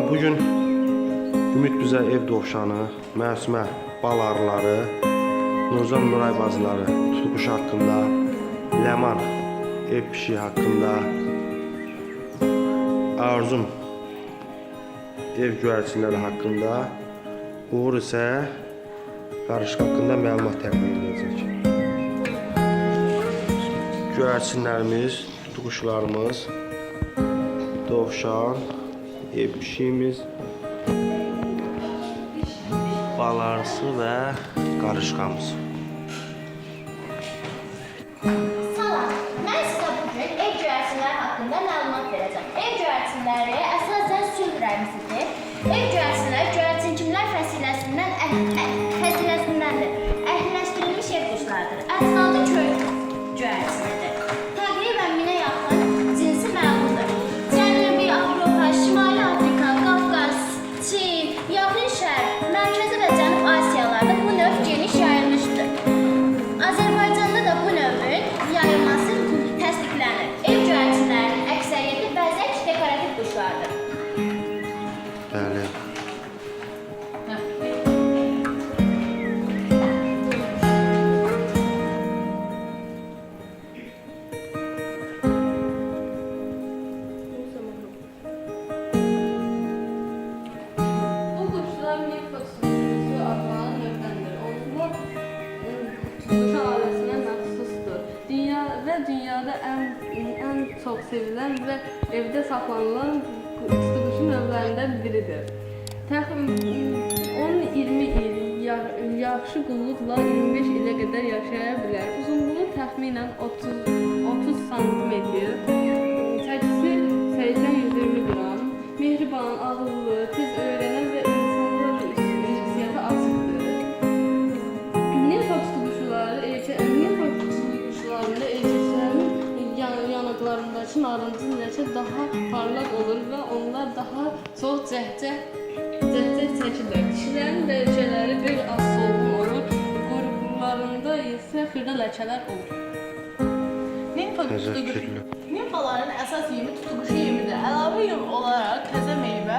Bugün Ümid bizə ev dovşanı, Məsumə bal arıları, Nurcan Nuray bazıları, tutuquşu haqqında, Ləman ev pişiyi haqqında, Arzum ev göyərçinləri haqqında, Uğur isə qarışıq haqqında məlumat təqdim edəcək. Göyərçinlərimiz, tutuquşlarımız, dovşan, ev pişiyimiz, bal arısı və qarışqamız. Salam, mən sizə bugün ev göyərçinləri haqqında məlumat verəcəm. Ev göyərçinləri əsasən sülh rəmzidir. Ev göyərçinləri göyərçin-kimlər fəsiləsindəndir. Əhliləşdirilmiş ev quşlarıdır. Əsalı köy göyərçinidir. Təqribən 1000-ə yaxın cinsi məlumdur. Cənubi Avropa, Şimali Afrika, Qafqaz, Çin, Yaxın Şərq, Mərkəzi və Cənub Asiyalarda bu növ geniş yayılmışdır. Azərbaycanda da bu növün yayılması təsdiqlənir. Ev göyərçinlərinin əksəriyyəti bəzək dekorativ quşlardır. Bəli. Bu kuşlar Nilüfer adlanan növdəndir. Onlar tutuquşu ailesine məxsusdur. Dünyada en çok sevilen ve evde saklanılan tutuquşu növlərindən biridir. Təxminən 10-20 il yaxşı qulluqla 25 ilə qədər yaşaya bilər. Uzunluğu təxminən 30 sm, çəkisi 80-120 qram, mehriban, ağıllı, tez öyrənən və insanlarla ünsiyyəti açıqdır. Nilüfer tutuquşularında erkəklərin yanaqlarındakı narıncı ləkə daha parlaq olur və onlar daha çox cəhcəh çəkilir. Dişilərin dərəcələri bir az solğun olur, quyruqlarında isə xırda ləkələr olur. Nimfaların əsas yemi tutuquşu yemidir. Əlavə yem olaraq təzə meyvə,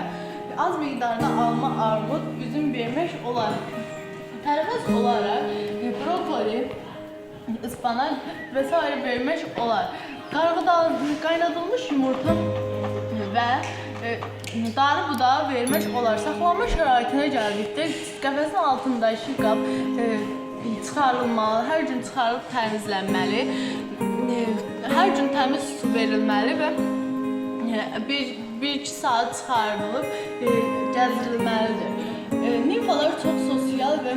az miqdarda alma, armud, üzüm vermək olar. Tərəvəz olaraq brokoli, ıspanak və s. vermək olar. Qaynadılmış yumurta və darı budağı vermək olar. Saxlanma şəraitinə gəldikdə qəfəsin altındakı qab çıxarılmalı, hər gün çıxarılıb təmizlənməli, hər gün təmiz su verilməli və 1-2 saat çıxarılıb gəzdirilməlidir. Nimfalar çox sosial və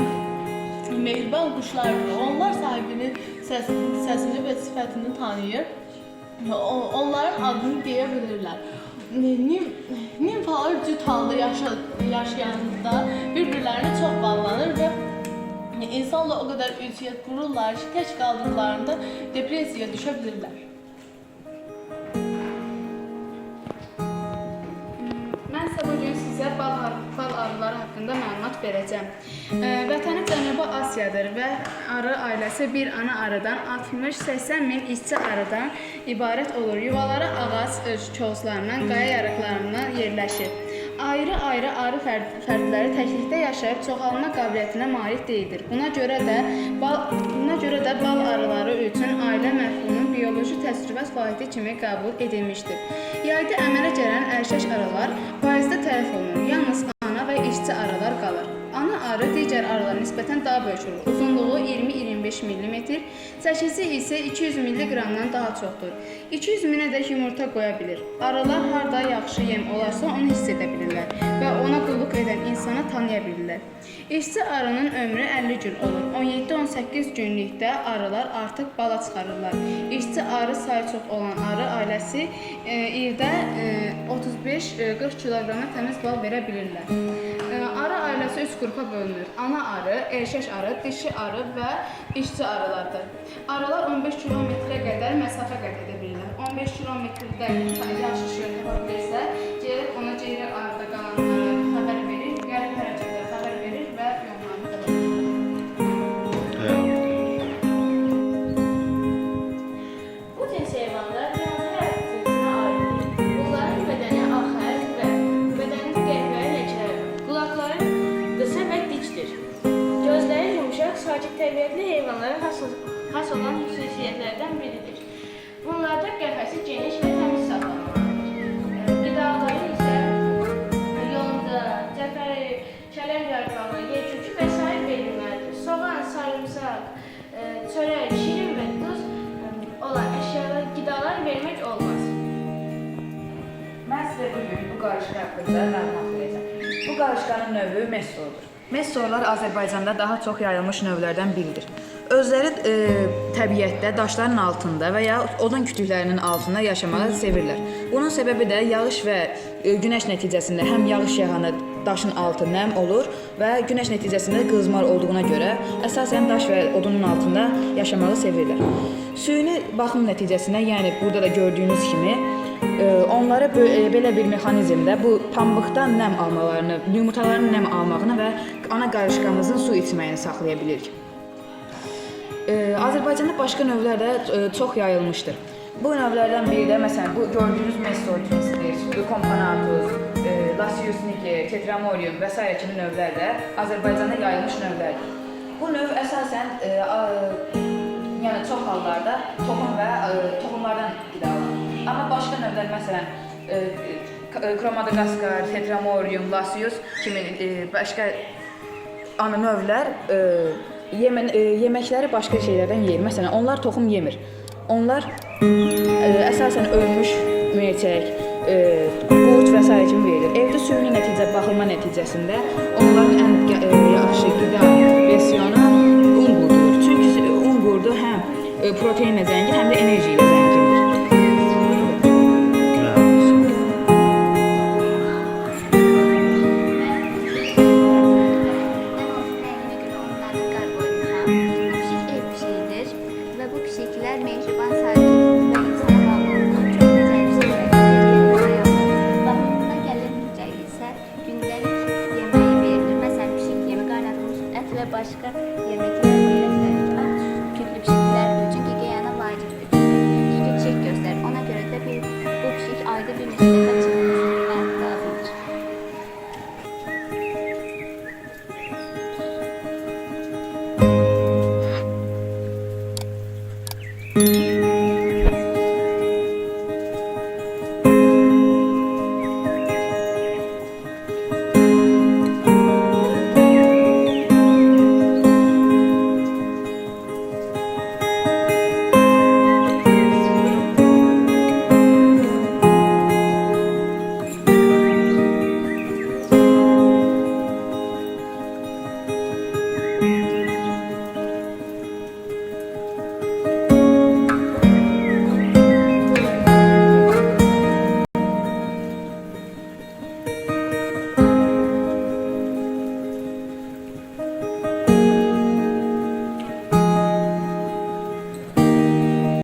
mehriban quşlardır. Onlar sahibinin səsini və sifətini tanıyır. Onların adını deyə bilirlər. Nimfalar cüt halda yaşayanda bir-birlərini çox bağlanır və insanla o qədər ünsiyyət qururlar ki, tək qaldıqlarında depressiyaya düşə bilirlər. Mən sizə bugün sizə bal arıları haqqında məlumat verəcəm. Vətəni Cənubi Asiyadır və arı ailəsi bir ana arıdan 60-80 min işçi arıdan ibarət olur. Yuvaları ağac kozlarından, qaya yarıqlarından yerləşir. Ayrı-ayrı arı fərdləri təklikdə yaşayıb çoxalma qabiliyyətinə malik deyildir. Buna görə də bal arıları üçün ailə məfhumunu bioloji təsərrüfat vahidi kimi qəbul edilmişdir. Yayda əmələ gələn erkək arılar payızda tələf olunur. Yalnız ana və işçi arılar qalır. Ana arı digər arılara nisbətən daha böyük olur. Uzunluğu 20-25 mm, çəkisi isə 200 mg-dan daha çoxdur. 200 minədək yumurta qoya bilir. Arılar harda yaxşı yem olarsa onu hiss edə bilirlər və ona qulluq edən insana tanıya bilirlər. İşçi arının ömrü 50 gün olur. 17-18 günlükdə arılar artıq bala çıxarırlar. İşçi arı sayı çox olan arı ailəsi ildə 35-40 kiloqrama təmiz bal verə bilirlər. Arı ailəsi 3 qrupa bölünür. Ana arı, erkək arı, dişi arı və işçi arılardır. Arılar 15 kilometrə qədər məsafə qət edə bilirlər. 15 kilometrdə yaxşı şöyle tapa bilirsə, gəlib ona ceyri arıda qalanları xəbər verir, qərib hərəkətlər xəbər verir və yollarını davam edir. Bu cins heyvanlar dünyanın hər cinsinə aiddir. Bunların bədəni axər və bədəni qeyri sakit təbiətli heyvanlara xas olan xüsusiyyətlərdən biridir. Bunlarda qəfəsi geniş və təmiz saxlanmalıdır. Qidaları isə yonca, cəfəri, kələm yarpağı, yekücü və s. verilməlidir. Soğan, sarımsaq, çörək, şirin və duz olan əşyalar, qidalar vermək olmaz. Mən sizə bugün bu qarışqa haqqında məlumat verəcəm. Bu qarışqanın növü messodur. Messolar Azərbaycanda daha çox yayılmış növlərdən biridir. Özləri təbiətdə daşların altında və ya odun kütüklərinin altında yaşamağı sevirlər. Bunun səbəbi də yağış və günəş nəticəsində həm yağış yağanda daşın altı nəm olur və günəş nəticəsində qızmar olduğuna görə əsasən daş və odunun altında yaşamağı sevirlər. Süni baxım nəticəsində, yəni burada da gördüyünüz kimi onları belə bir mexanizmdə bu pambıqdan nəm almalarını, yumurtaların nəm almağını və ana qarışqamızın su içməyini saxlaya bilirik. Azərbaycanda başqa növlər də çox yayılmışdır. Bu növlərdən biri də məsələn bu gördüyünüz messo cinsidir, Companatus, Lasius niger, Tetramorium və s. kimi növlər də Azərbaycanda yayılmış növlərdir. Bu növ əsasən yəni çox hallarda toxum və toxumlardan qidalanır. Amma başqa növlər, məsələn, Cromadagaskar, Tetramorium, Lasius kimi başqa ana növlər yeməkləri başqa şeylərdən yeyir. Məsələn, onlar toxum yemir. Onlar əsasən ölmüş merçək, qurd və s. kimi verilir. Evdə süni baxılma nəticəsində onların ən yaxşı qida versiyonu un qurdudur. Çünki un qurdu həm proteinlə zəngin, həm də enerji ilə zəngindir. Mehriban, sakin ve insana bağlı olan çok güzel bir şeyler. Bakımına gelince ise gündelik yemeği verilir. Mesela pişik yemi, kaynatılmış et ve başka yemekler